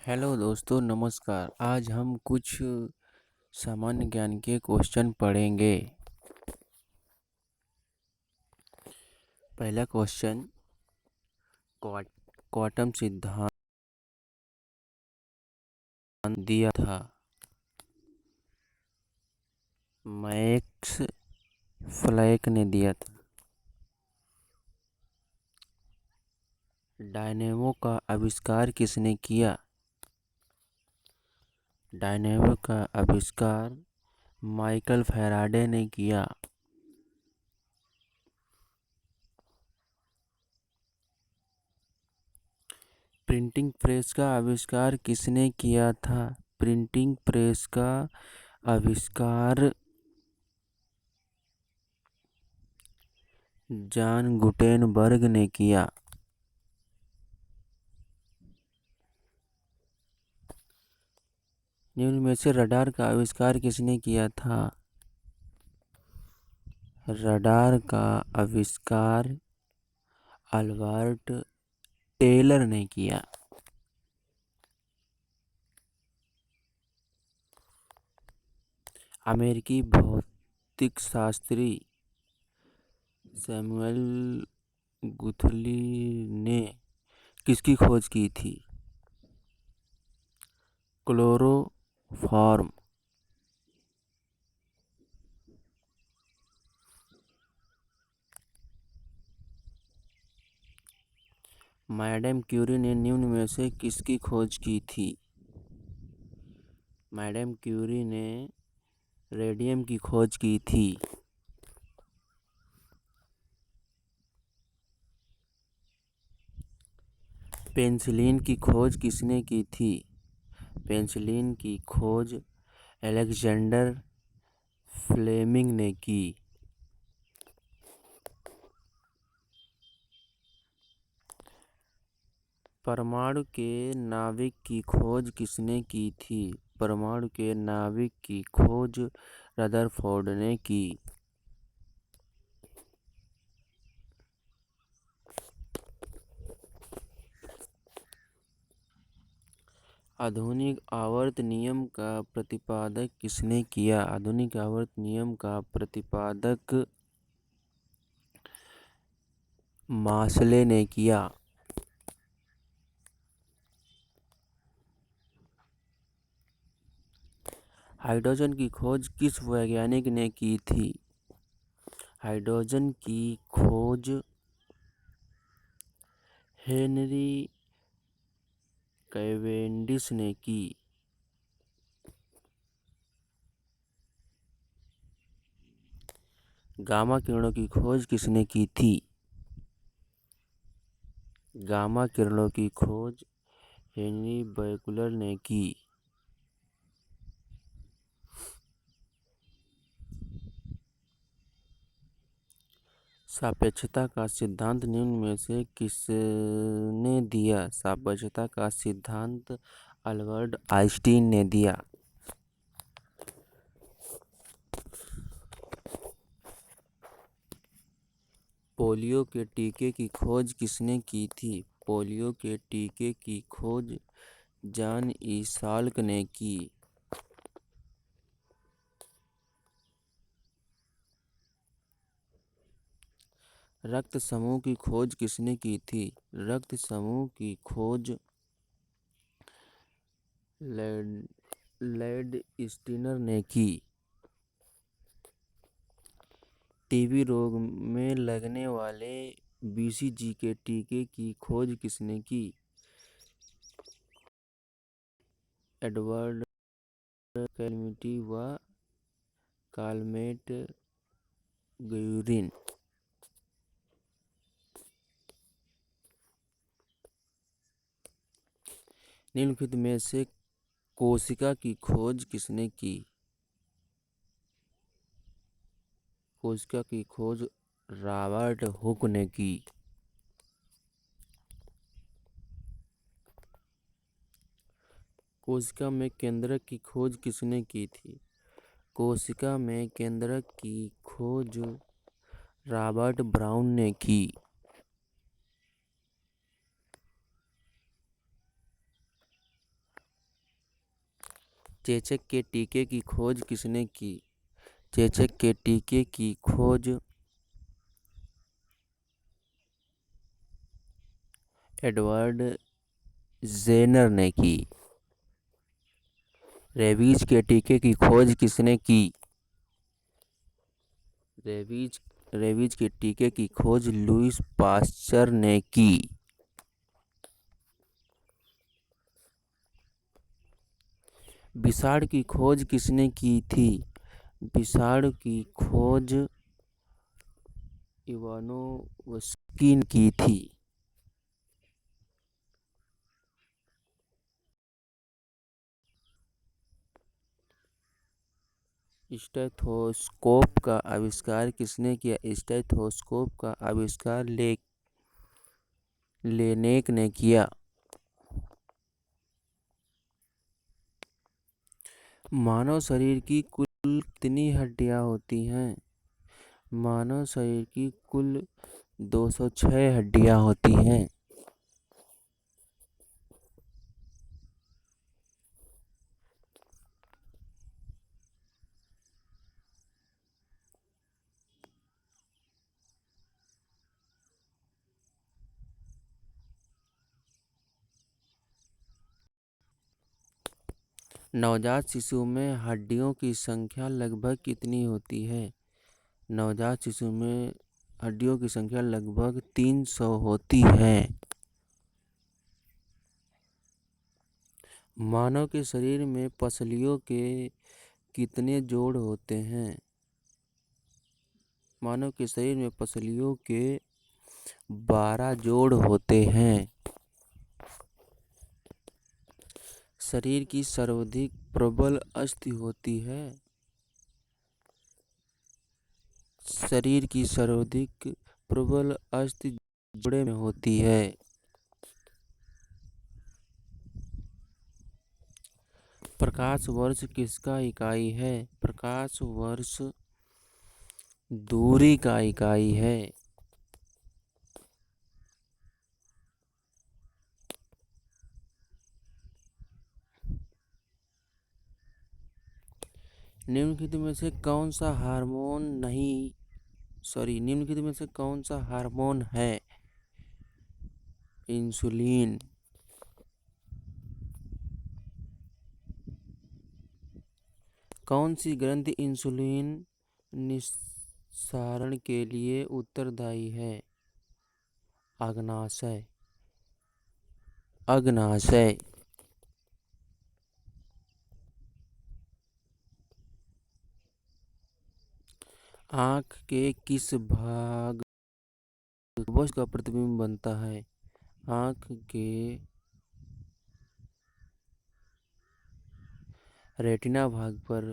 Hello दोस्तों, नमस्कार। आज हम कुछ सामान्य ज्ञान के क्वेश्चन पढ़ेंगे। पहला क्वेश्चन, क्वांटम सिद्धांत दिया था। मैक्स प्लैंक ने दिया था। डायनेमो का आविष्कार किसने किया? डायनेमो का आविष्कार माइकल फैराडे ने किया। प्रिंटिंग प्रेस का आविष्कार किसने किया था? प्रिंटिंग प्रेस का आविष्कार जॉन गुटेनबर्ग ने किया। निम्न में से रडार का आविष्कार किसने किया था? रडार का आविष्कार अल्बर्ट टेलर ने किया। अमेरिकी भौतिक शास्त्री सैमुअल गुथली ने किसकी खोज की थी? क्लोरोफॉर्म। मैडम क्यूरी ने निम्न में से किसकी खोज की थी? मैडम क्यूरी ने रेडियम की खोज की थी। पेनिसिलिन की खोज किसने की थी? पेनिसिलिन की खोज अलेक्जेंडर फ्लेमिंग ने की। परमाणु के नाभिक की खोज किसने की थी? परमाणु के नाभिक की खोज रदरफोर्ड ने की। आधुनिक आवर्त नियम का प्रतिपादक किसने किया? आधुनिक आवर्त नियम का प्रतिपादक मास्ले ने किया। हाइड्रोजन की खोज किस वैज्ञानिक ने की थी? हाइड्रोजन की खोज हेनरी कैवेंडिश ने की। गामा किरणों की खोज किसने की थी? गामा किरणों की खोज हेनरी बैकुलर ने की। सापेक्षता का सिद्धांत निम्न में से किसने दिया? सापेक्षता का सिद्धांत अल्बर्ट आइंस्टीन ने दिया। पोलियो के टीके की खोज किसने की थी? पोलियो के टीके की खोज जॉन ई साल्क ने की। रक्त समूह की खोज किसने की थी? रक्त समूह की खोज लैड स्टीनर ने की। टीबी रोग में लगने वाले बीसीजी के टीके की खोज किसने की? एडवर्ड कैलमिटी व कालमेट ग्यूरिन। निम्नलिखित में से कोशिका की खोज किसने की? कोशिका की खोज रॉबर्ट हुक ने की। कोशिका में केंद्रक की खोज किसने की थी? कोशिका में केंद्रक की खोज रॉबर्ट ब्राउन ने की। चेचक के टीके की खोज किसने की? चेचक के टीके की खोज एडवर्ड जेनर ने की। रेबीज के टीके की खोज किसने की? रेबीज के टीके की खोज लुईस पास्चर ने की। विषाणु की खोज किसने की थी? विषाणु की खोज इवानोव्स्की ने की थी। स्टेथोस्कोप का आविष्कार किसने किया? स्टेथोस्कोप का आविष्कार लेनेक ने किया। मानव शरीर की कुल कितनी हड्डियां होती हैं? मानव शरीर की कुल 206 हड्डियां होती हैं। नवजात शिशु में हड्डियों की संख्या लगभग कितनी होती है? नवजात शिशु में हड्डियों की संख्या लगभग 300 होती है। मानव के शरीर में पसलियों के कितने जोड़ होते हैं? मानव के शरीर में पसलियों के 12 जोड़ होते हैं। शरीर की सर्वाधिक प्रबल अस्थि होती है। शरीर की सर्वाधिक प्रबल अस्थि जोड़े में होती है। प्रकाश वर्ष किसका इकाई है? प्रकाश वर्ष दूरी का इकाई है। निम्नलिखित में से कौन सा हार्मोन है? इंसुलिन। कौन सी ग्रंथि इंसुलिन निस्सारण के लिए उत्तरदायी है? अग्नाशय। आँख के किस भाग वस्तु का प्रतिबिंब बनता है? आँख के रेटिना भाग पर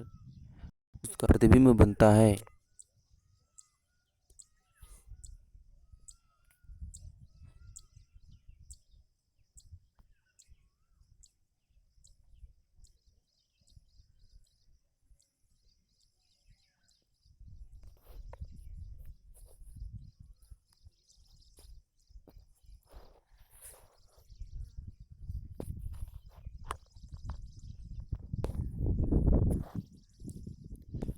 उसका प्रतिबिंब बनता है।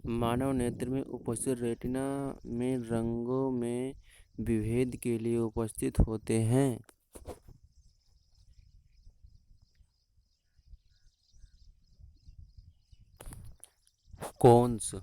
मानव नेत्र में उपस्थित रेटिना में रंगों में विभेद के लिए उपस्थित होते हैं। कोन्स